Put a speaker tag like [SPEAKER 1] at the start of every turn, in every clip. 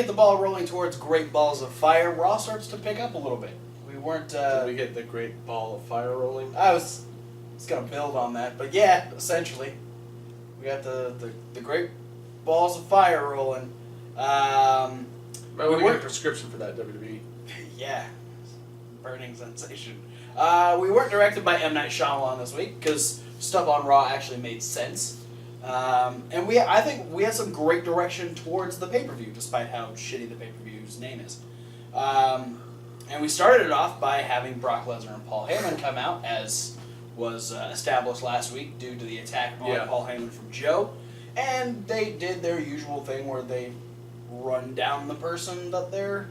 [SPEAKER 1] get the ball rolling towards Great Balls of Fire, Raw starts to pick up a little bit. We weren't...
[SPEAKER 2] Did we get the Great Ball of Fire rolling?
[SPEAKER 1] I was going to build on that, but yeah, essentially. We got the Great Balls of Fire rolling.
[SPEAKER 2] Might want to get a prescription for that, WWE.
[SPEAKER 1] Yeah. Burning sensation. We weren't directed by M. Night Shyamalan this week, because stuff on Raw actually made sense. And I think we had some great direction towards the pay-per-view, despite how shitty the pay-per-view's name is. And we started it off by having Brock Lesnar and Paul Heyman come out, as was established last week due to the attack on Paul Heyman from Joe. And they did their usual thing where they run down the person that they're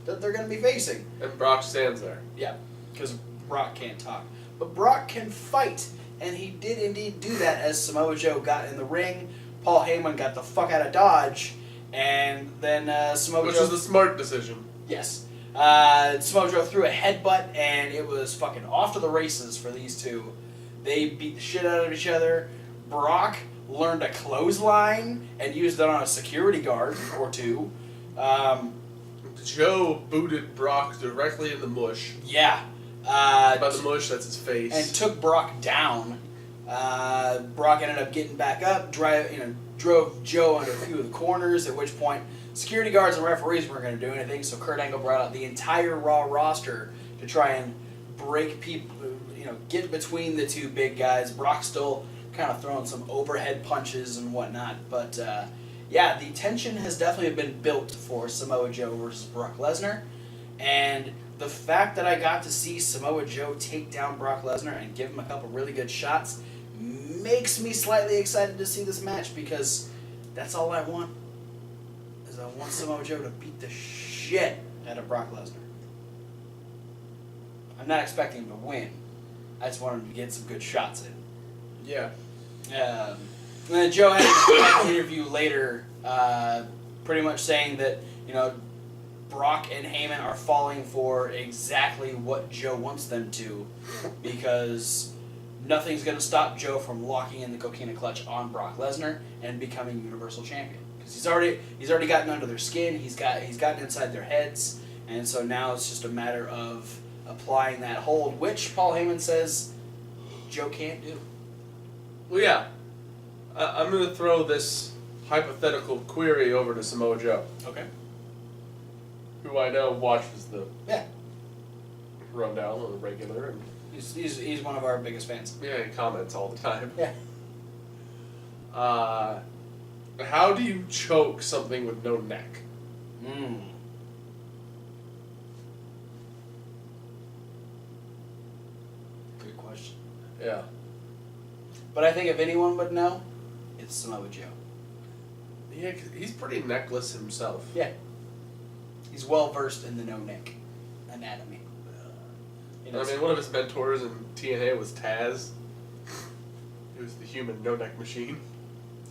[SPEAKER 1] going to be facing.
[SPEAKER 2] And Brock stands there.
[SPEAKER 1] Yeah, because Brock can't talk. But Brock can fight, and he did indeed do that as Samoa Joe got in the ring. Paul Heyman got the fuck out of Dodge, and then Samoa Joe...
[SPEAKER 2] Which is the smart decision.
[SPEAKER 1] Yes. Samoa Joe threw a headbutt, and it was fucking off to the races for these two. They beat the shit out of each other. Brock learned a clothesline and used it on a security guard or two.
[SPEAKER 2] Joe booted Brock directly in the mush.
[SPEAKER 1] Yeah.
[SPEAKER 2] By the mush, that's his face.
[SPEAKER 1] And took Brock down. Brock ended up getting back up, drove Joe under a few of the corners, at which point security guards and referees weren't going to do anything, so Kurt Angle brought out the entire Raw roster to try and break people, get between the two big guys. Brock still kind of throwing some overhead punches and whatnot, but yeah, the tension has definitely been built for Samoa Joe versus Brock Lesnar, and the fact that I got to see Samoa Joe take down Brock Lesnar and give him a couple really good shots makes me slightly excited to see this match, because that's all I want. Is I want Samoa Joe to beat the shit out of Brock Lesnar. I'm not expecting him to win. I just want him to get some good shots in.
[SPEAKER 2] Yeah.
[SPEAKER 1] And then Joe had an interview later, pretty much saying that, Brock and Heyman are falling for exactly what Joe wants them to, because nothing's going to stop Joe from locking in the Coquina Clutch on Brock Lesnar and becoming Universal Champion. Because he's already gotten under their skin, he's gotten inside their heads, and so now it's just a matter of applying that hold, which Paul Heyman says Joe can't do.
[SPEAKER 2] Well, yeah. I'm going to throw this hypothetical query over to Samoa Joe.
[SPEAKER 1] Okay.
[SPEAKER 2] Who I know watches the
[SPEAKER 1] Yeah.
[SPEAKER 2] rundown on the regular. And
[SPEAKER 1] He's one of our biggest fans.
[SPEAKER 2] yeah, he comments all the time.
[SPEAKER 1] Yeah.
[SPEAKER 2] How do you choke something with no neck?
[SPEAKER 1] Good question.
[SPEAKER 2] Yeah.
[SPEAKER 1] But I think if anyone would know, it's Samoa Joe.
[SPEAKER 2] Yeah, 'cause he's pretty necklace himself.
[SPEAKER 1] Yeah. He's well versed in the no-neck anatomy.
[SPEAKER 2] I mean, one of his mentors in TNA was Taz. He was the human no-neck machine.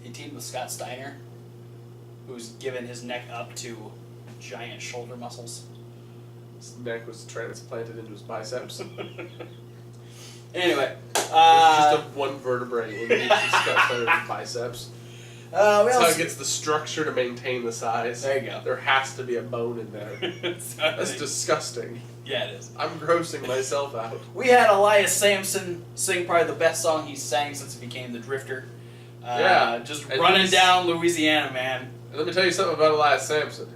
[SPEAKER 1] He teamed with Scott Steiner, who's given his neck up to giant shoulder muscles.
[SPEAKER 2] His neck was transplanted into his biceps.
[SPEAKER 1] Anyway.
[SPEAKER 2] It's just one vertebrae in each of Scott Steiner's biceps. That's how it gets the structure to maintain the size.
[SPEAKER 1] There you go.
[SPEAKER 2] There has to be a bone in there. That's disgusting.
[SPEAKER 1] Yeah, it is.
[SPEAKER 2] I'm grossing myself out.
[SPEAKER 1] We had Elias Sampson sing probably the best song he's sang since he became the Drifter. Just and running down Louisiana, man.
[SPEAKER 2] And let me tell you something about Elias Sampson.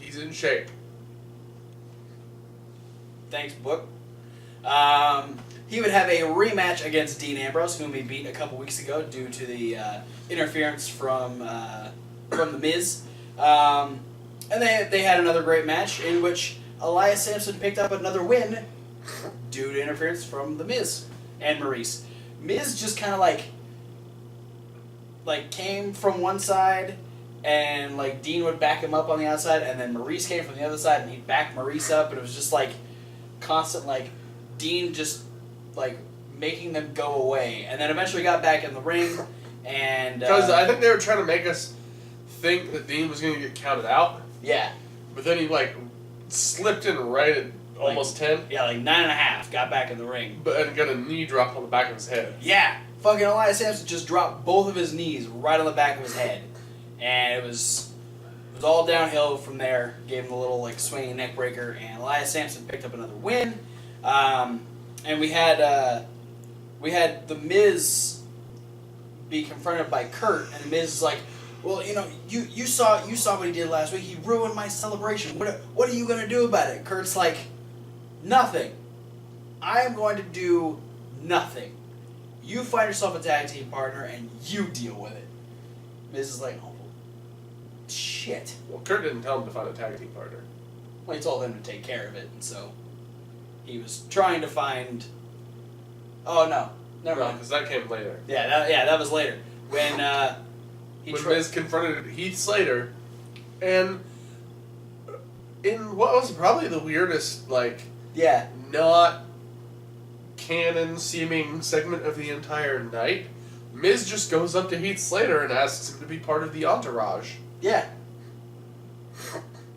[SPEAKER 2] He's in shape.
[SPEAKER 1] Thanks, book. He would have a rematch against Dean Ambrose, whom he beat a couple weeks ago due to the interference from The Miz. And they had another great match in which Elias Sampson picked up another win due to interference from The Miz and Maurice. Miz just kind of like came from one side, and like Dean would back him up on the outside, and then Maurice came from the other side and he'd back Maurice up, and it was just like constant, like Dean just like making them go away, and then eventually got back in the ring, and
[SPEAKER 2] because I think they were trying to make us think that Dean was going to get counted out.
[SPEAKER 1] Yeah,
[SPEAKER 2] but then he like slipped in right at almost 10.
[SPEAKER 1] Yeah, like 9.5. Got back in the ring,
[SPEAKER 2] and got a knee drop on the back of his head.
[SPEAKER 1] Yeah, fucking Elias Sampson just dropped both of his knees right on the back of his head, and it was It was all downhill from there. Gave him the little like swinging neck breaker, and Elias Sampson picked up another win. And we had the Miz be confronted by Kurt, and the Miz is like, "Well, you saw what he did last week. He ruined my celebration. What are you gonna do about it?" Kurt's like, "Nothing. I am going to do nothing. You find yourself a tag team partner, and you deal with it." Miz is like, "Oh, shit."
[SPEAKER 2] Well, Kurt didn't tell him to find a tag team partner.
[SPEAKER 1] Well, he told him to take care of it, and so he was trying to find. Oh no, never mind.
[SPEAKER 2] Because that came later.
[SPEAKER 1] Yeah, that was later when
[SPEAKER 2] Miz confronted Heath Slater, and in what was probably the weirdest, not canon seeming segment of the entire night, Miz just goes up to Heath Slater and asks him to be part of the entourage.
[SPEAKER 1] Yeah.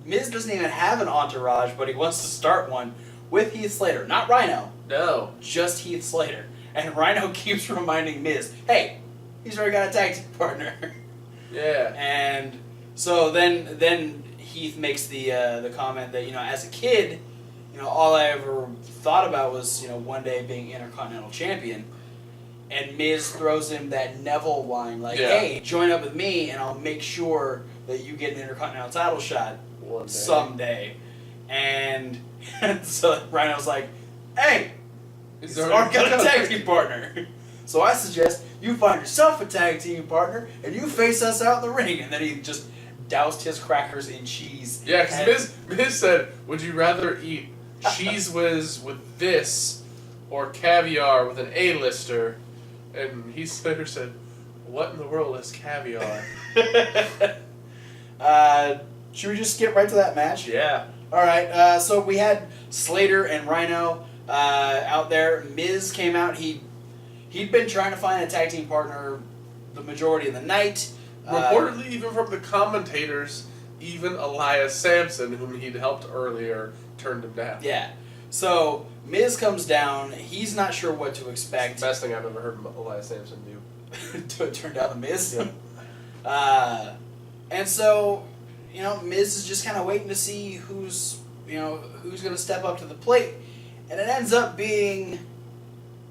[SPEAKER 1] Miz doesn't even have an entourage, but he wants to start one with Heath Slater. Not Rhino.
[SPEAKER 2] No.
[SPEAKER 1] Just Heath Slater. And Rhino keeps reminding Miz, hey, he's already got a tag team partner.
[SPEAKER 2] Yeah.
[SPEAKER 1] And so then Heath makes the comment that, as a kid, all I ever thought about was, one day being Intercontinental Champion. And Miz throws him that Neville line, hey, join up with me and I'll make sure that you get an Intercontinental title shot someday. And so Rhino's like, hey, he's already got a tag team partner. So I suggest you find yourself a tag team partner and you face us out in the ring. And then he just doused his crackers in cheese.
[SPEAKER 2] Yeah, because Miz said, would you rather eat cheese whiz with this or caviar with an A-lister? And Heath Slater said, what in the world is caviar?
[SPEAKER 1] Should we just skip right to that match?
[SPEAKER 2] Yeah.
[SPEAKER 1] Alright, so we had Slater and Rhino out there. Miz came out. He'd been trying to find a tag team partner the majority of the night.
[SPEAKER 2] Reportedly, even from the commentators, even Elias Sampson, whom he'd helped earlier, turned him down.
[SPEAKER 1] Yeah. So Miz comes down. He's not sure what to expect.
[SPEAKER 2] It's the best thing I've ever heard Elias Sampson do.
[SPEAKER 1] To turn down the Miz.
[SPEAKER 2] Yeah.
[SPEAKER 1] And so, Miz is just kind of waiting to see who's going to step up to the plate, and it ends up being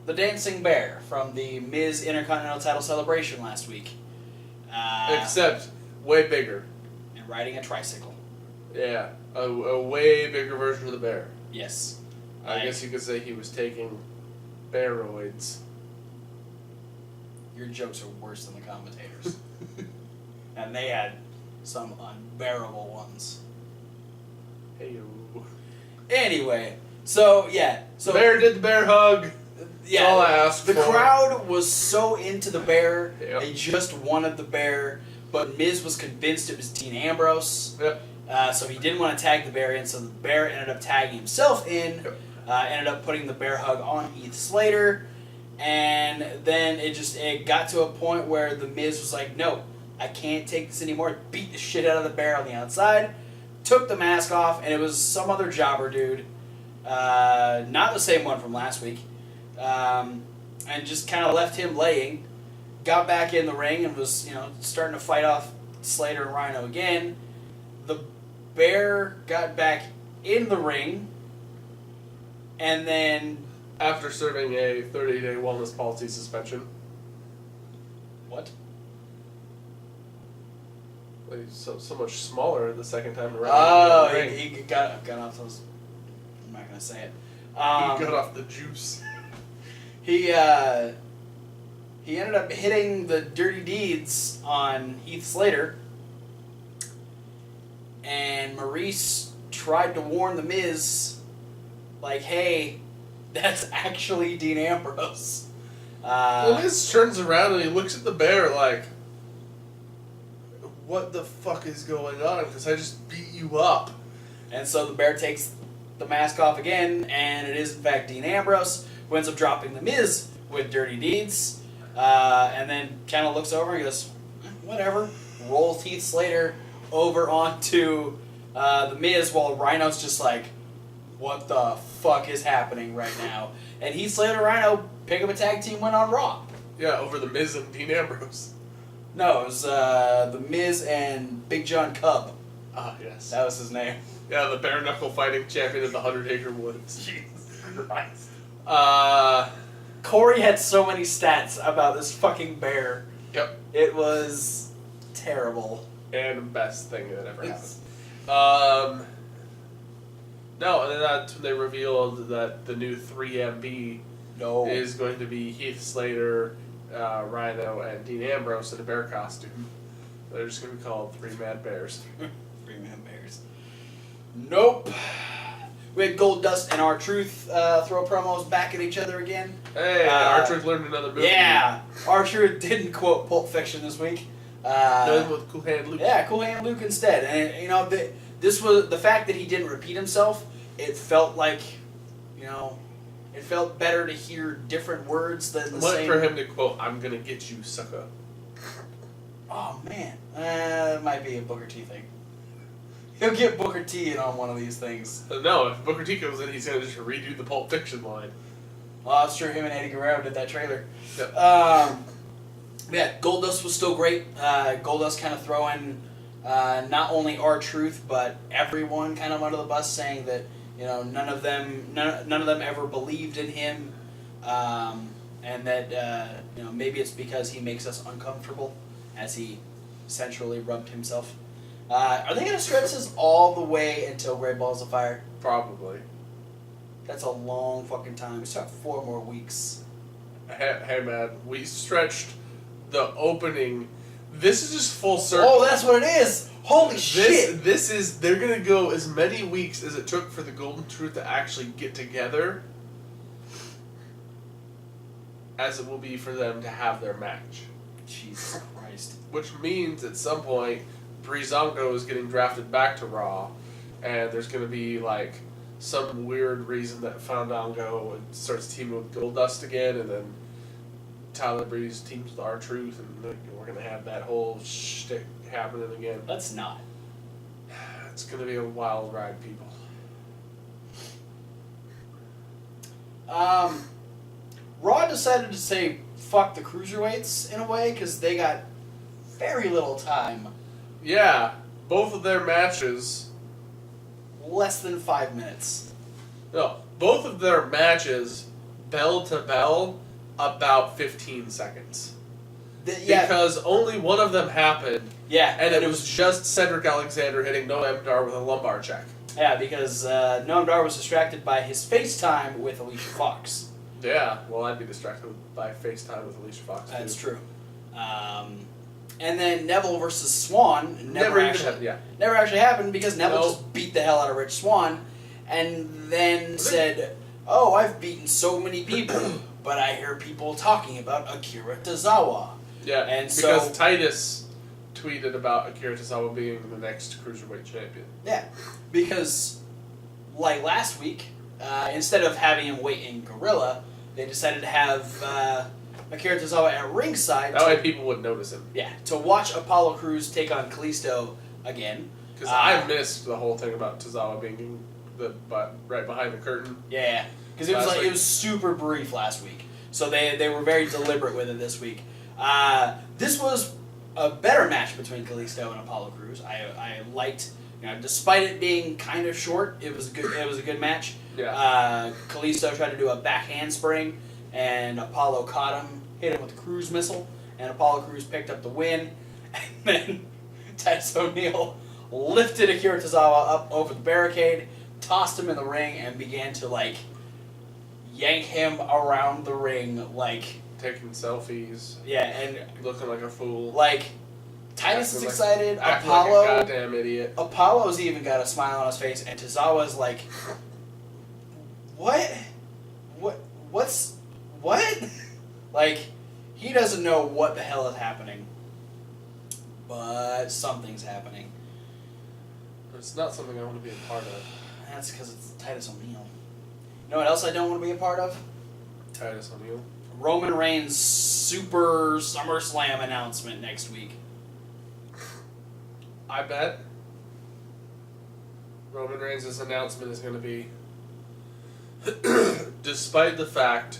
[SPEAKER 1] the Dancing Bear from the Miz Intercontinental Title celebration last week.
[SPEAKER 2] Except way bigger.
[SPEAKER 1] And riding a tricycle.
[SPEAKER 2] Yeah, a way bigger version of the bear.
[SPEAKER 1] Yes.
[SPEAKER 2] I guess you could say he was taking bearoids.
[SPEAKER 1] Your jokes are worse than the commentators. And they had some unbearable ones.
[SPEAKER 2] Hey-o.
[SPEAKER 1] Anyway, so yeah. So
[SPEAKER 2] Bear did the bear hug.
[SPEAKER 1] Yeah,
[SPEAKER 2] that's all I asked
[SPEAKER 1] the
[SPEAKER 2] for.
[SPEAKER 1] crowd was so into the bear.
[SPEAKER 2] Yep.
[SPEAKER 1] They just wanted the bear. But Miz was convinced it was Dean Ambrose.
[SPEAKER 2] Yep.
[SPEAKER 1] So he didn't want to tag the bear in, so the bear ended up tagging himself in.
[SPEAKER 2] Yep.
[SPEAKER 1] Ended up putting the bear hug on Heath Slater. And then it got to a point where the Miz was like, no, I can't take this anymore. Beat the shit out of the bear on the outside. Took the mask off, and it was some other jobber dude. Not the same one from last week. And just kind of left him laying. Got back in the ring and was, starting to fight off Slater and Rhino again. The bear got back in the ring. And then...
[SPEAKER 2] After serving a 30-day wellness policy suspension.
[SPEAKER 1] What?
[SPEAKER 2] Well, he's so much smaller the second time around.
[SPEAKER 1] Oh, he got off those... I'm not going to say it.
[SPEAKER 2] He got off the juice.
[SPEAKER 1] He ended up hitting the Dirty Deeds on Heath Slater. And Maurice tried to warn The Miz, hey, that's actually Dean Ambrose.
[SPEAKER 2] Well, Miz turns around and he looks at the bear like, what the fuck is going on? Because I just beat you up.
[SPEAKER 1] And so the bear takes the mask off again, and it is in fact Dean Ambrose, who ends up dropping The Miz with Dirty Deeds. And then kind of looks over and goes, whatever. Rolls Heath Slater over onto The Miz while Rhino's just like, what the fuck is happening right now? And Heath Slater and Rhino pick up a tag team win on Raw.
[SPEAKER 2] Yeah, over The Miz and Dean Ambrose.
[SPEAKER 1] No, it was The Miz and Big John Cub.
[SPEAKER 2] Ah, yes.
[SPEAKER 1] That was his name.
[SPEAKER 2] Yeah, the bare knuckle fighting champion of the 100-acre woods.
[SPEAKER 1] Jesus Christ. Corey had so many stats about this fucking bear.
[SPEAKER 2] Yep.
[SPEAKER 1] It was terrible.
[SPEAKER 2] And the best thing that ever happened. No, and then that's when they revealed that the new 3MB is going to be Heath Slater, Rhino, and Dean Ambrose in a bear costume. They're just going to be called 3 Mad Bears.
[SPEAKER 1] 3 Mad Bears. Nope. We had Goldust and R-Truth throw promos back at each other again.
[SPEAKER 2] Hey, R-Truth learned another movie.
[SPEAKER 1] Yeah, R-Truth didn't quote Pulp Fiction this week.
[SPEAKER 2] No, with Cool Hand Luke.
[SPEAKER 1] Yeah, Cool Hand Luke instead. And, you know, this was the fact that he didn't repeat himself. It felt like, you know, it felt better to hear different words than the same.
[SPEAKER 2] For him to quote, "I'm gonna get you, sucker."
[SPEAKER 1] Oh man, that might be a Booker T thing. He'll get Booker T in on one of these things.
[SPEAKER 2] No, if Booker T comes in, he's gonna just redo the Pulp Fiction line.
[SPEAKER 1] Well, that's true. Him and Eddie Guerrero did that trailer.
[SPEAKER 2] Yep.
[SPEAKER 1] Yeah, Goldust was still great. Goldust kind of throwing not only R-Truth but everyone kind of under the bus, saying that, you know, none of them ever believed in him, and that you know, maybe it's because he makes us uncomfortable, as he centrally rubbed himself. Are they going to stretch this all the way until Great Balls of Fire?
[SPEAKER 2] Probably.
[SPEAKER 1] That's a long fucking time. We still have 4 more weeks.
[SPEAKER 2] Hey man, we stretched the opening. This is just full circle.
[SPEAKER 1] Oh, that's what it is! Holy shit!
[SPEAKER 2] This is, they're gonna go as many weeks as it took for the Golden Truth to actually get together as it will be for them to have their match.
[SPEAKER 1] Jesus Christ.
[SPEAKER 2] Which means at some point, Breezango is getting drafted back to Raw, and there's gonna be like some weird reason that Fandango starts teaming with Goldust again, and then Tyler Breeze teams with R-Truth, and we're going to have that whole shtick happening again.
[SPEAKER 1] Let's not.
[SPEAKER 2] It's going to be a wild ride, people.
[SPEAKER 1] Raw decided to say fuck the cruiserweights in a way, because they got very little time.
[SPEAKER 2] Yeah, both of their matches...
[SPEAKER 1] Less than 5 minutes.
[SPEAKER 2] No, both of their matches, bell to bell, about 15 seconds. Because only one of them happened.
[SPEAKER 1] Yeah.
[SPEAKER 2] And it was just Cedric Alexander hitting Noam Dar with a lumbar check.
[SPEAKER 1] Yeah, because Noam Dar was distracted by his FaceTime with Alicia Fox.
[SPEAKER 2] Yeah, well, I'd be distracted by FaceTime with Alicia Fox, too.
[SPEAKER 1] That's true. And then Neville versus Swan never actually happened, because Neville just beat the hell out of Rich Swann, and then said, "Oh, I've beaten so many people, but I hear people talking about Akira Tozawa."
[SPEAKER 2] Yeah,
[SPEAKER 1] and
[SPEAKER 2] because Titus tweeted about Akira Tozawa being the next Cruiserweight champion.
[SPEAKER 1] Yeah, because like last week, instead of having him wait in Gorilla, they decided to have Akira Tozawa at ringside.
[SPEAKER 2] That way people would notice him.
[SPEAKER 1] Yeah, to watch Apollo Crews take on Kalisto again.
[SPEAKER 2] Because I missed the whole thing about Tozawa being right behind the curtain.
[SPEAKER 1] Yeah, because it was super brief last week, so they were very deliberate with it this week. This was a better match between Kalisto and Apollo Crews. I liked, you know, despite it being kind of short, it was good. It was a good match.
[SPEAKER 2] Yeah.
[SPEAKER 1] Kalisto tried to do a back handspring, and Apollo caught him, hit him with a cruise missile, and Apollo Crews picked up the win. And then Titus O'Neil lifted Akira Tozawa up over the barricade, tossed him in the ring, and began to like yank him around the ring, like
[SPEAKER 2] taking selfies.
[SPEAKER 1] Yeah, and
[SPEAKER 2] looking like a fool.
[SPEAKER 1] Like Titus is excited.
[SPEAKER 2] Acting
[SPEAKER 1] Apollo,
[SPEAKER 2] like a goddamn idiot.
[SPEAKER 1] Apollo's even got a smile on his face, and Tozawa's like, "What? What?" Like, he doesn't know what the hell is happening, but something's happening.
[SPEAKER 2] It's not something I want to be a part of.
[SPEAKER 1] That's because it's Titus O'Neil. You know what else I don't want to be a part of?
[SPEAKER 2] Titus O'Neil.
[SPEAKER 1] Roman Reigns' Super SummerSlam announcement next week.
[SPEAKER 2] I bet Roman Reigns' announcement is going to be, despite the fact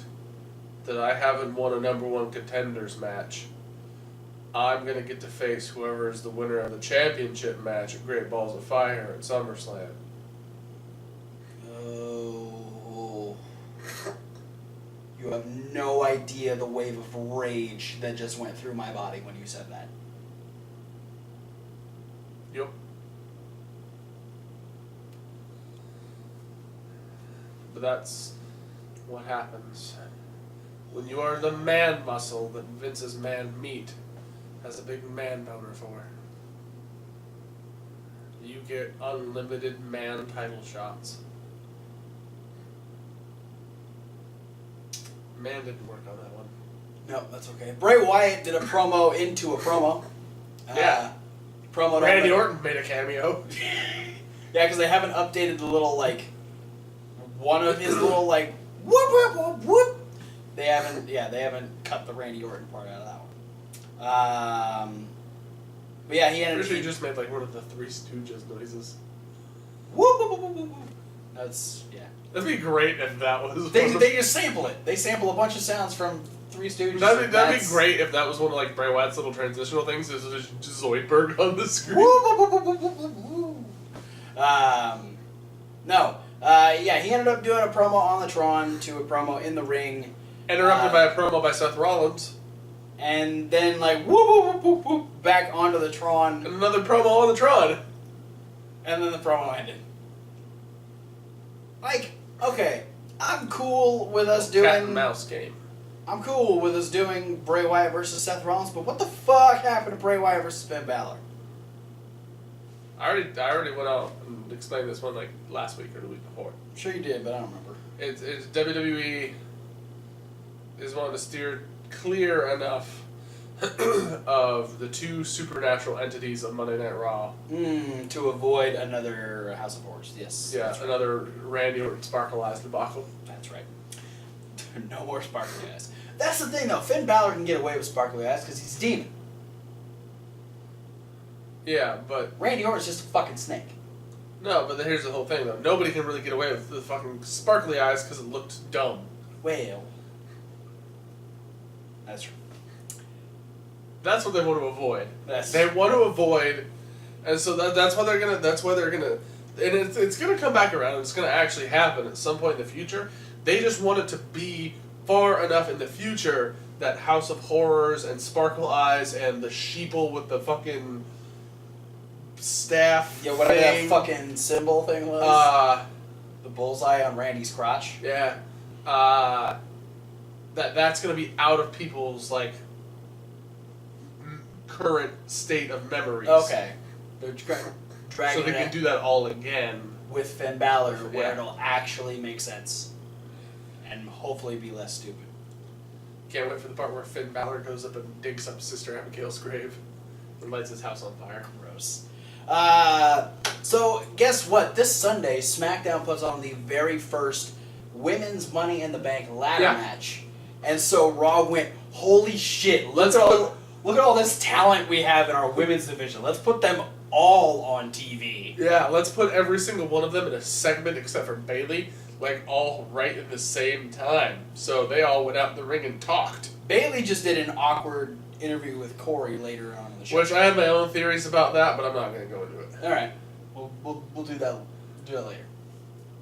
[SPEAKER 2] that I haven't won a #1 contenders match, I'm going to get to face whoever is the winner of the championship match at Great Balls of Fire at SummerSlam.
[SPEAKER 1] Oh. You have no idea the wave of rage that just went through my body when you said that.
[SPEAKER 2] Yep. But that's what happens when you are the man muscle that Vince's man meat has a big man boner for. You get unlimited man title shots. Man didn't work on that one.
[SPEAKER 1] No, that's okay. Bray Wyatt did a promo into a promo.
[SPEAKER 2] Yeah.
[SPEAKER 1] Promo.
[SPEAKER 2] Randy Orton made a cameo.
[SPEAKER 1] Yeah, because they haven't updated the little, like, one of his little, like, whoop, whoop, whoop, whoop. They haven't cut the Randy Orton part out of that one. But yeah, he ended up...
[SPEAKER 2] Pretty sure he just made, like, one of the Three Stooges noises.
[SPEAKER 1] Whoop, whoop, whoop, whoop, whoop. That's, yeah.
[SPEAKER 2] That'd be great if that was...
[SPEAKER 1] They just sample it. They sample a bunch of sounds from Three Stooges.
[SPEAKER 2] That'd be great if that was one of, like, Bray Wyatt's little transitional things. Is just Zoidberg on the screen.
[SPEAKER 1] No. Yeah, he ended up doing a promo on the Tron to a promo in the ring.
[SPEAKER 2] Interrupted by a promo by Seth Rollins.
[SPEAKER 1] And then, like, whoop, whoop, whoop, whoop, whoop, back onto the Tron.
[SPEAKER 2] And another promo on the Tron.
[SPEAKER 1] And then the promo ended. Like, okay, I'm cool with us doing...
[SPEAKER 2] Cat and mouse game.
[SPEAKER 1] I'm cool with us doing Bray Wyatt versus Seth Rollins, but what the fuck happened to Bray Wyatt versus Finn Balor?
[SPEAKER 2] I already went out and explained this one, like, last week or the week before.
[SPEAKER 1] I'm sure you did, but I don't remember.
[SPEAKER 2] It's WWE is wanting to steer clear enough of the two supernatural entities of Monday Night Raw.
[SPEAKER 1] To avoid another House of Horrors, yes.
[SPEAKER 2] Yeah, right. Another Randy Orton Sparkle Eyes debacle.
[SPEAKER 1] That's right. No more sparkly eyes. That's the thing, though. Finn Balor can get away with sparkly eyes because he's a demon.
[SPEAKER 2] Yeah, but...
[SPEAKER 1] Randy Orton's just a fucking snake.
[SPEAKER 2] No, but here's the whole thing, though. Nobody can really get away with the fucking sparkly eyes because it looked dumb.
[SPEAKER 1] Well... That's true.
[SPEAKER 2] That's what they want to avoid.
[SPEAKER 1] They
[SPEAKER 2] want to avoid... And so that's why they're gonna... And it's gonna come back around. It's gonna actually happen at some point in the future. They just want it to be far enough in the future that House of Horrors and Sparkle Eyes and the sheeple with the fucking staff
[SPEAKER 1] whatever
[SPEAKER 2] thing,
[SPEAKER 1] that fucking symbol thing was. The bullseye on Randy's crotch.
[SPEAKER 2] Yeah. That's gonna be out of people's, like, current state of memories.
[SPEAKER 1] Okay. They're dragging
[SPEAKER 2] so they can do that all again.
[SPEAKER 1] With Finn Balor, where
[SPEAKER 2] Yeah.
[SPEAKER 1] it'll actually make sense. And hopefully be less stupid.
[SPEAKER 2] Can't wait for the part where Finn Balor goes up and digs up Sister Abigail's grave and lights his house on fire.
[SPEAKER 1] Gross. So, guess what? This Sunday, SmackDown puts on the very first Women's Money in the Bank ladder match. And so Raw went, holy shit, look at all this talent we have in our women's division. Let's put them all on TV.
[SPEAKER 2] Yeah, let's put every single one of them in a segment except for Bayley, like, all right at the same time. So they all went out in the ring and talked.
[SPEAKER 1] Bayley just did an awkward interview with Corey later on in the show.
[SPEAKER 2] Which I have my own theories about that, but I'm not going to go into it.
[SPEAKER 1] All right, we'll do that. Do that later,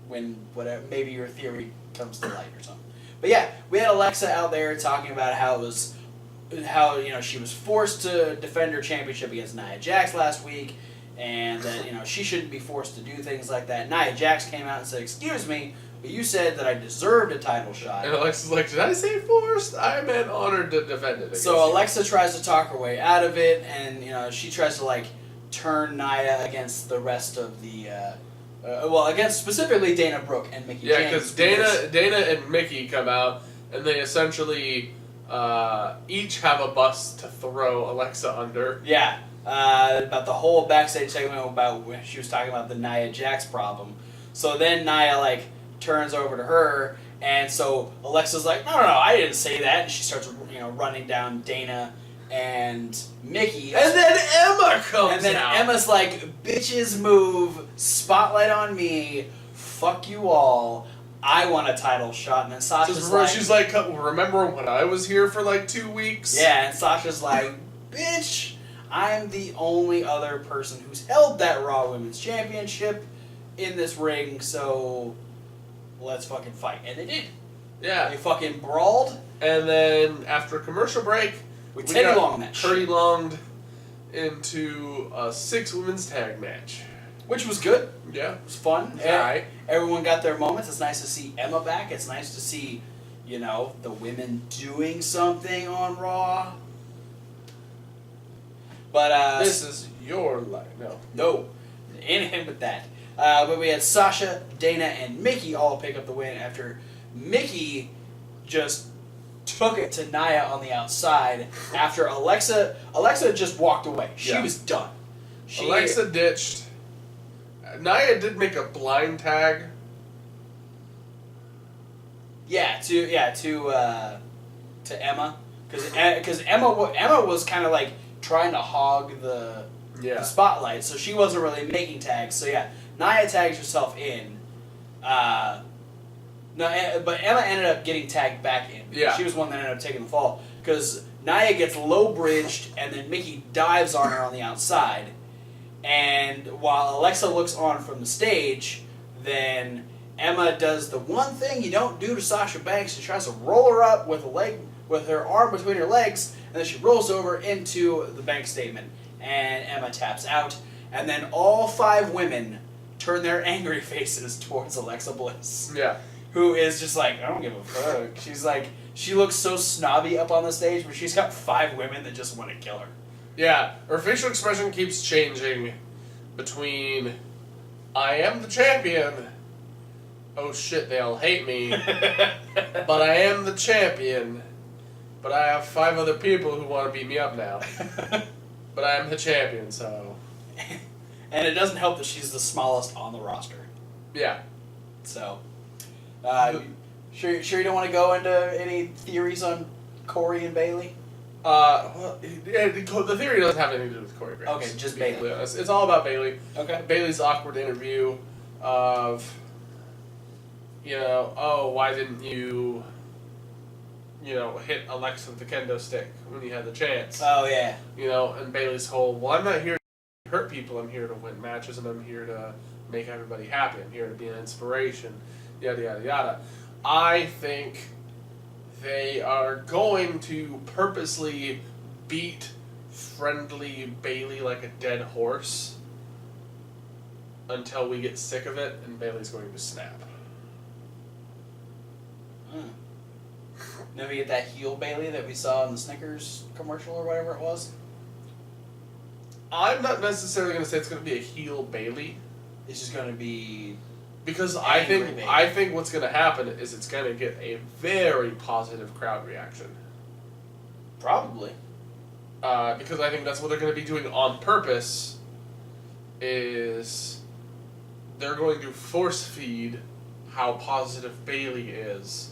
[SPEAKER 1] when whatever maybe your theory comes to light or something. But yeah, we had Alexa out there talking about how she was forced to defend her championship against Nia Jax last week, and that she shouldn't be forced to do things like that. Nia Jax came out and said, "Excuse me, but you said that I deserved a title shot."
[SPEAKER 2] And Alexa's like, "Did I say forced? I meant honored to defend it."
[SPEAKER 1] So Alexa tries to talk her way out of it, and she tries to turn Nia against the rest of the. Against specifically Dana Brooke and Mickie James.
[SPEAKER 2] Because Dana and Mickie come out and they essentially each have a bus to throw Alexa under.
[SPEAKER 1] Yeah, about the whole backstage segment about when she was talking about the Nia Jax problem. So then Nia turns over to her, and so Alexa's like, no, I didn't say that. And she starts running down Dana and Mickie.
[SPEAKER 2] And then Emma comes out.
[SPEAKER 1] And then Emma's like, bitches move, spotlight on me, fuck you all, I want a title shot. And then Sasha's
[SPEAKER 2] she's like, remember when I was here for 2 weeks?
[SPEAKER 1] Yeah, and Sasha's like, bitch, I'm the only other person who's held that Raw Women's Championship in this ring, so let's fucking fight. And they did.
[SPEAKER 2] Yeah.
[SPEAKER 1] They fucking brawled.
[SPEAKER 2] And then after a commercial break,
[SPEAKER 1] we Teddy Long match.
[SPEAKER 2] Teddy Longed into a 6 women's tag match.
[SPEAKER 1] Which was good.
[SPEAKER 2] Yeah.
[SPEAKER 1] It was fun.
[SPEAKER 2] Yeah.
[SPEAKER 1] Everyone got their moments. It's nice to see Emma back. It's nice to see, the women doing something on Raw. But,
[SPEAKER 2] this is your life.
[SPEAKER 1] No. Anything but that. But we had Sasha, Dana, and Mickey all pick up the win after Mickey just took it to Nia on the outside after Alexa just walked away. She was done.
[SPEAKER 2] Alexa ditched. Nia did make a blind tag.
[SPEAKER 1] Yeah, to Emma, because Emma was kind of like trying to hog the spotlight, so she wasn't really making tags. So yeah, Nia tags herself in. No, but Emma ended up getting tagged back in.
[SPEAKER 2] Yeah.
[SPEAKER 1] She was the one that ended up taking the fall. Because Nia gets low-bridged, and then Mickey dives on her on the outside. And while Alexa looks on from the stage, then Emma does the one thing you don't do to Sasha Banks. She tries to roll her up with her arm between her legs, and then she rolls over into the bank statement. And Emma taps out. And then all 5 women turn their angry faces towards Alexa Bliss.
[SPEAKER 2] Yeah.
[SPEAKER 1] Who is just like, I don't give a fuck. She's like, she looks so snobby up on the stage, but she's got 5 women that just want to kill her.
[SPEAKER 2] Yeah, her facial expression keeps changing between, I am the champion, oh shit, they all hate me, but I am the champion, but I have 5 other people who want to beat me up now. But I am the champion, so...
[SPEAKER 1] And it doesn't help that she's the smallest on the roster.
[SPEAKER 2] Yeah.
[SPEAKER 1] So... sure you don't want to go into any theories on Corey and Bayley?
[SPEAKER 2] Well, the theory doesn't have anything to do with Corey Graves.
[SPEAKER 1] Okay, just Bayley.
[SPEAKER 2] It's all about Bayley.
[SPEAKER 1] Okay.
[SPEAKER 2] Bayley's awkward interview of, why didn't you, hit Alexa with the kendo stick when you had the chance?
[SPEAKER 1] Oh, yeah.
[SPEAKER 2] And Bayley's whole, well, I'm not here to hurt people. I'm here to win matches, and I'm here to make everybody happy. I'm here to be an inspiration. Yada, yada, yada. I think they are going to purposely beat friendly Bayley like a dead horse until we get sick of it, and Bayley's going to snap.
[SPEAKER 1] Then we get that heel Bayley that we saw in the Snickers commercial or whatever it was.
[SPEAKER 2] I'm not necessarily going to say it's going to be a heel Bayley.
[SPEAKER 1] It's just going to be...
[SPEAKER 2] Because I think what's going to happen is it's going to get a very positive crowd reaction.
[SPEAKER 1] Probably.
[SPEAKER 2] Because I think that's what they're going to be doing on purpose, is they're going to force feed how positive Bayley is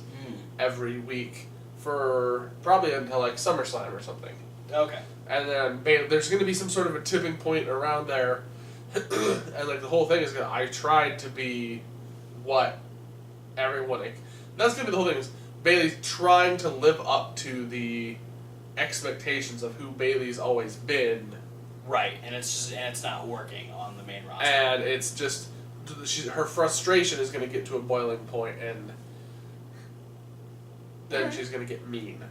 [SPEAKER 2] every week for probably until like SummerSlam or something.
[SPEAKER 1] Okay.
[SPEAKER 2] And then there's going to be some sort of a tipping point around there. And like the whole thing is I tried to be what everyone... That's going to be the whole thing, is Bayley's trying to live up to the expectations of who Bayley's always been.
[SPEAKER 1] Right, and it's not working on the main roster.
[SPEAKER 2] And it's just... her frustration is going to get to a boiling point, and then she's going to get mean.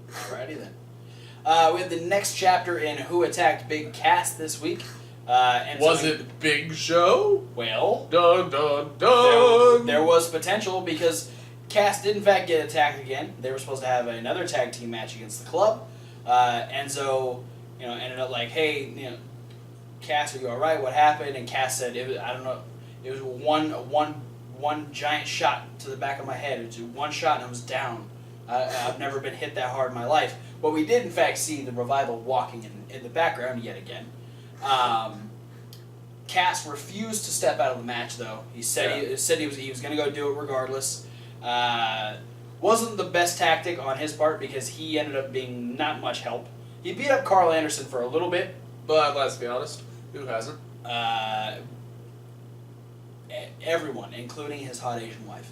[SPEAKER 1] Alrighty then. We have the next chapter in Who Attacked Big Cass this week. And
[SPEAKER 2] was it Big Show?
[SPEAKER 1] Well,
[SPEAKER 2] dun dun dun.
[SPEAKER 1] There was potential because Cass did in fact get attacked again. They were supposed to have another tag team match against the Club. Enzo, ended up like, hey, Cass, are you all right? What happened? And Cass said, I don't know. It was one giant shot to the back of my head. It was one shot and I was down. I've never been hit that hard in my life. But we did in fact see the Revival walking in the background yet again. Cass refused to step out of the match, though. He said he was going to go do it regardless. Wasn't the best tactic on his part because he ended up being not much help. He beat up Carl Anderson for a little bit.
[SPEAKER 2] But let's be honest, who hasn't?
[SPEAKER 1] Everyone, including his hot Asian wife.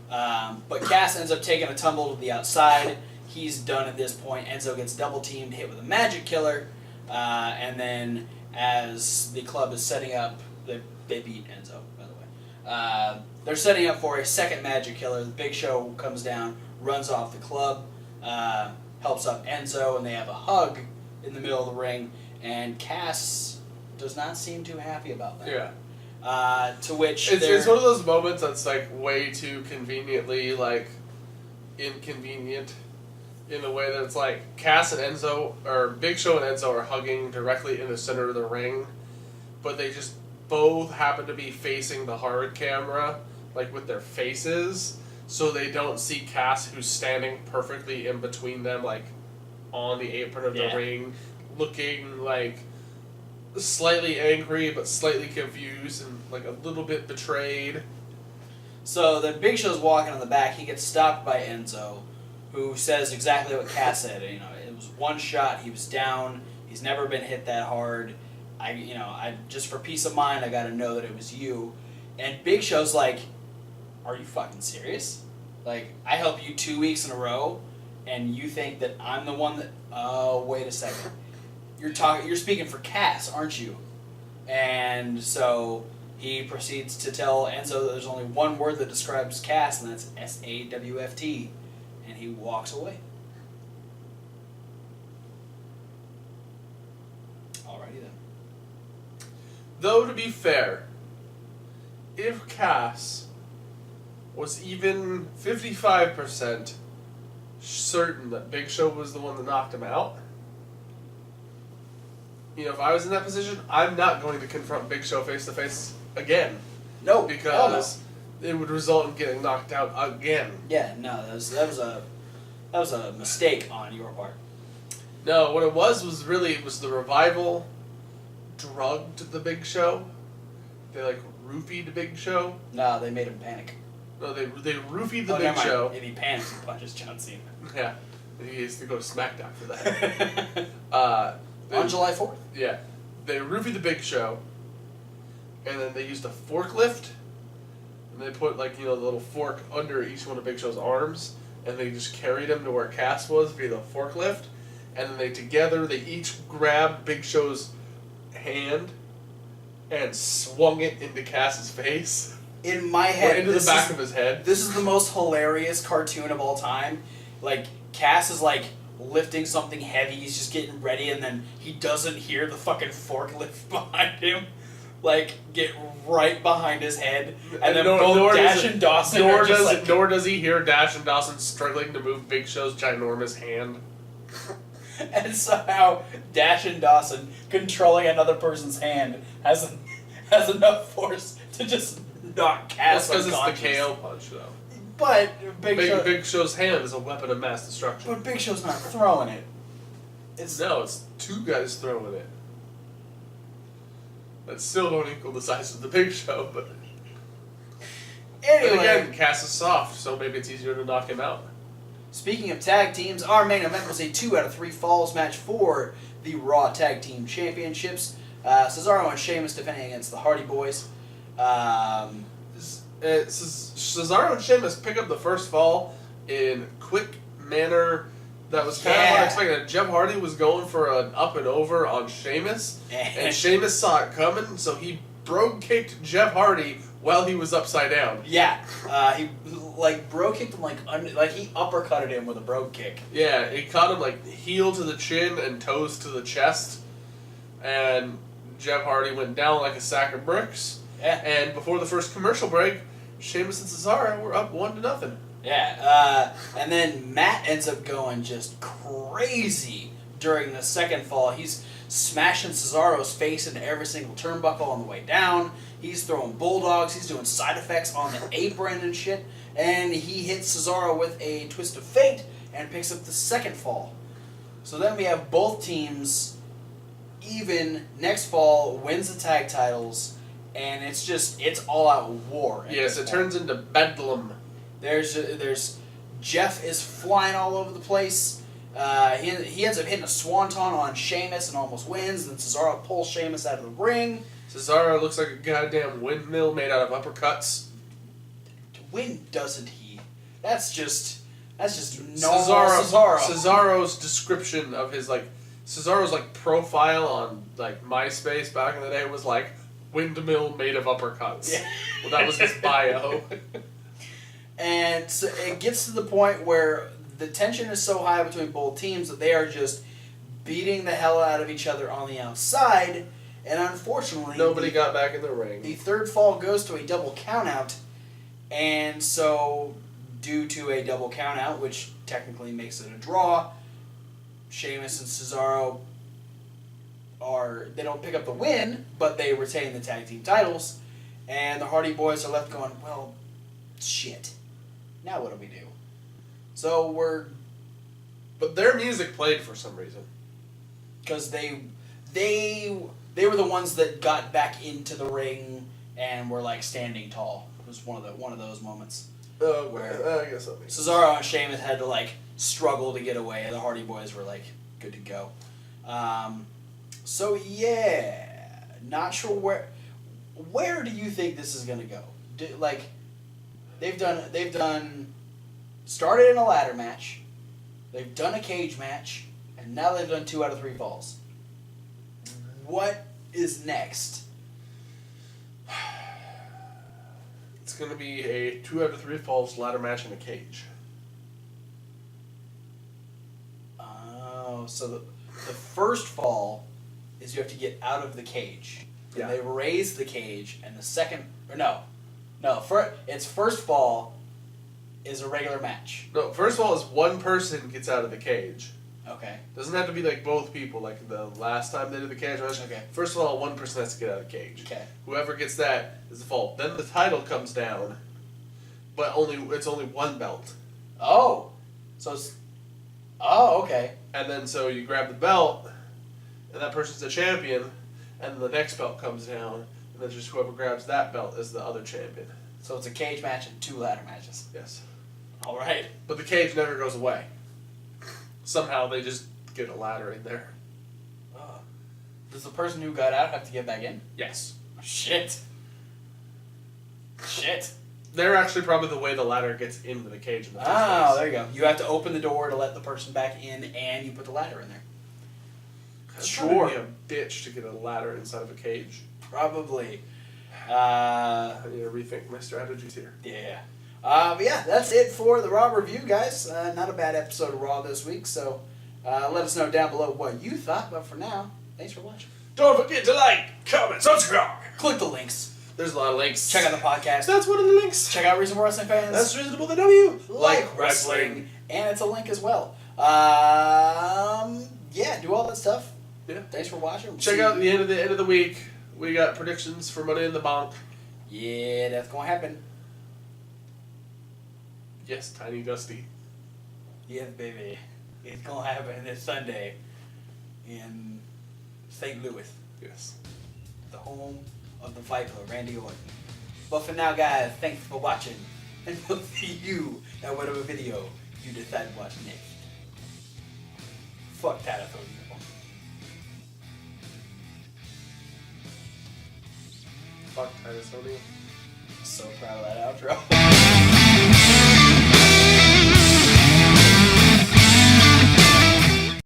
[SPEAKER 1] But Cass ends up taking a tumble to the outside. he's done at this point. Enzo gets double teamed, hit with a magic killer, and then as the club is setting up, they beat Enzo, by the way. They're setting up for a second magic killer. The Big Show comes down, runs off the club, helps up Enzo, and they have a hug in the middle of the ring, and Cass does not seem too happy about that.
[SPEAKER 2] Yeah.
[SPEAKER 1] To which
[SPEAKER 2] it's one of those moments that's like way too conveniently like inconvenient in the way that it's like Cass and Enzo, or Big Show and Enzo are hugging directly in the center of the ring, but they just both happen to be facing the hard camera, like with their faces, so they don't see Cass, who's standing perfectly in between them, like on the apron of the ring, looking like slightly angry but slightly confused and like a little bit betrayed.
[SPEAKER 1] So then Big Show's walking on the back. He gets stopped by Enzo, who says exactly what Cass said. You know, it was one shot. He was down. He's never been hit that hard. I just for peace of mind, I got to know that it was you. And Big Show's like, "Are you fucking serious? Like, I help you 2 weeks in a row, and you think that I'm the one that? Oh, wait a second. You're speaking for Cass, aren't you?" And so he proceeds to tell Enzo that there's only one word that describes Cass, and that's SAWFT, and he walks away. Alrighty then.
[SPEAKER 2] Though, to be fair, if Cass was even 55% certain that Big Show was the one that knocked him out, you know, if I was in that position, I'm not going to confront Big Show face to face again.
[SPEAKER 1] No,
[SPEAKER 2] because it would result in getting knocked out again.
[SPEAKER 1] Yeah, no, that was a mistake on your part.
[SPEAKER 2] No, what it was the Revival drugged the Big Show. They like roofied Big Show.
[SPEAKER 1] No, they made him panic.
[SPEAKER 2] No, they roofied the Big Show.
[SPEAKER 1] If he panics, he punches John Cena.
[SPEAKER 2] Yeah, he has to go to SmackDown for that.
[SPEAKER 1] On July 4th.
[SPEAKER 2] Yeah, they roofied the Big Show, and then they used a forklift, and they put like the little fork under each one of Big Show's arms, and they just carried him to where Cass was via the forklift, and then they each grabbed Big Show's hand and swung it into Cass's face.
[SPEAKER 1] In my head,
[SPEAKER 2] or into the back of his head.
[SPEAKER 1] This is the most hilarious cartoon of all time. Like, Cass is like lifting something heavy, he's just getting ready, and then he doesn't hear the fucking forklift behind him, like, get right behind his head, and then both Dash and Dawson
[SPEAKER 2] nor does he hear Dash and Dawson struggling to move Big Show's ginormous hand.
[SPEAKER 1] And somehow Dash and Dawson, controlling another person's hand, has enough force to just knock Cass unconscious.
[SPEAKER 2] That's because it's the KO punch, though.
[SPEAKER 1] But
[SPEAKER 2] Big Show's hand is a weapon of mass destruction.
[SPEAKER 1] But Big Show's not throwing it.
[SPEAKER 2] It's two guys throwing it. That still don't equal the size of the Big Show, but...
[SPEAKER 1] Anyway.
[SPEAKER 2] But again, Cass is soft, so maybe it's easier to knock him out.
[SPEAKER 1] Speaking of tag teams, our main event was a 2 out of 3 falls match for the Raw Tag Team Championships. Cesaro and Sheamus defending against the Hardy Boys.
[SPEAKER 2] Cesaro and Sheamus pick up the first fall in quick manner. That was kind of unexpected. Jeff Hardy was going for an up and over on Sheamus, and Sheamus saw it coming, so he brogue kicked Jeff Hardy while he was upside down.
[SPEAKER 1] Yeah, he brogue kicked him he uppercutted him with a brogue kick.
[SPEAKER 2] Yeah, he caught him like heel to the chin and toes to the chest, and Jeff Hardy went down like a sack of bricks.
[SPEAKER 1] Yeah.
[SPEAKER 2] And before the first commercial break, Sheamus and Cesaro were up 1-0.
[SPEAKER 1] Yeah, and then Matt ends up going just crazy during the second fall. He's smashing Cesaro's face into every single turnbuckle on the way down. He's throwing bulldogs. He's doing side effects on the apron and shit. And he hits Cesaro with a twist of fate and picks up the second fall. So then we have both teams even. Next fall wins the tag titles, and it's all out war.
[SPEAKER 2] Yes, it turns into bedlam.
[SPEAKER 1] There's Jeff is flying all over the place. He ends up hitting a swanton on Sheamus and almost wins. Then Cesaro pulls Sheamus out of the ring.
[SPEAKER 2] Cesaro looks like a goddamn windmill made out of uppercuts.
[SPEAKER 1] When doesn't he? That's just That's just normal Cesaro.
[SPEAKER 2] Cesaro's description of his Cesaro's profile on MySpace back in the day was windmill made of uppercuts.
[SPEAKER 1] Yeah.
[SPEAKER 2] Well, that was his bio.
[SPEAKER 1] And so it gets to the point where the tension is so high between both teams that they are just beating the hell out of each other on the outside. And unfortunately,
[SPEAKER 2] nobody got back in the ring.
[SPEAKER 1] The third fall goes to a double countout, and so due to a double countout, which technically makes it a draw, Sheamus and Cesaro they don't pick up the win, but they retain the tag team titles, and the Hardy Boys are left going, well, shit. Now what do we do? So
[SPEAKER 2] But their music played for some reason.
[SPEAKER 1] Because they were the ones that got back into the ring and were standing tall. It was one of those moments.
[SPEAKER 2] Where I guess
[SPEAKER 1] Cesaro and Sheamus had to struggle to get away. The Hardy Boys were good to go. So yeah, not sure where do you think this is gonna go? They've done started in a ladder match, they've done a cage match, and now they've done 2 out of 3 falls. What is next?
[SPEAKER 2] It's going to be a 2 out of 3 falls ladder match in a cage.
[SPEAKER 1] Oh, so the first fall is you have to get out of the cage.
[SPEAKER 2] Yeah.
[SPEAKER 1] They raise the cage, and the second... It's first fall is a regular match.
[SPEAKER 2] No, first of all is one person gets out of the cage.
[SPEAKER 1] Okay.
[SPEAKER 2] Doesn't have to be both people, the last time they did the cage match.
[SPEAKER 1] Okay.
[SPEAKER 2] First of all, one person has to get out of the cage.
[SPEAKER 1] Okay.
[SPEAKER 2] Whoever gets that is the fall. Then the title comes down, but it's only one belt.
[SPEAKER 1] Oh. So it's... Oh, okay.
[SPEAKER 2] And then so you grab the belt, and that person's the champion, and the next belt comes down, and then just whoever grabs that belt is the other champion.
[SPEAKER 1] So it's a cage match and 2 ladder matches.
[SPEAKER 2] Yes.
[SPEAKER 1] All right.
[SPEAKER 2] But the cage never goes away. Somehow they just get a ladder in there.
[SPEAKER 1] Does the person who got out have to get back in?
[SPEAKER 2] Yes.
[SPEAKER 1] Shit.
[SPEAKER 2] They're actually probably the way the ladder gets into the cage in the first place.
[SPEAKER 1] Oh, there you go. You have to open the door to let the person back in, and you put the ladder in there.
[SPEAKER 2] That'd
[SPEAKER 1] Sure.
[SPEAKER 2] probably be a bitch to get a ladder inside of a cage.
[SPEAKER 1] Probably.
[SPEAKER 2] I need to rethink my strategies here.
[SPEAKER 1] Yeah. But yeah, that's it for the Raw review, guys. Not a bad episode of Raw this week, so let us know down below what you thought. But for now, thanks for watching.
[SPEAKER 2] Don't forget to like, comment, subscribe.
[SPEAKER 1] Click the links.
[SPEAKER 2] There's a lot of links.
[SPEAKER 1] Check out the podcast.
[SPEAKER 2] That's one of the links.
[SPEAKER 1] Check out Reasonable Wrestling Fans.
[SPEAKER 2] That's Reasonable the W.
[SPEAKER 1] Like wrestling. And it's a link as well. Yeah, do all that stuff.
[SPEAKER 2] Yeah.
[SPEAKER 1] Thanks for watching.
[SPEAKER 2] Check out the end of the week. We got predictions for Money in the Bank.
[SPEAKER 1] Yeah, that's gonna happen.
[SPEAKER 2] Yes, Tiny Dusty.
[SPEAKER 1] Yes, baby. It's gonna happen this Sunday in St. Louis.
[SPEAKER 2] Yes.
[SPEAKER 1] The home of the Viper, Randy Orton. But for now, guys, thanks for watching. And we'll see you at whatever video you decide to watch next. Fuck that, I told you.
[SPEAKER 2] Fuck Titus O'Neil.
[SPEAKER 1] So proud of that outro.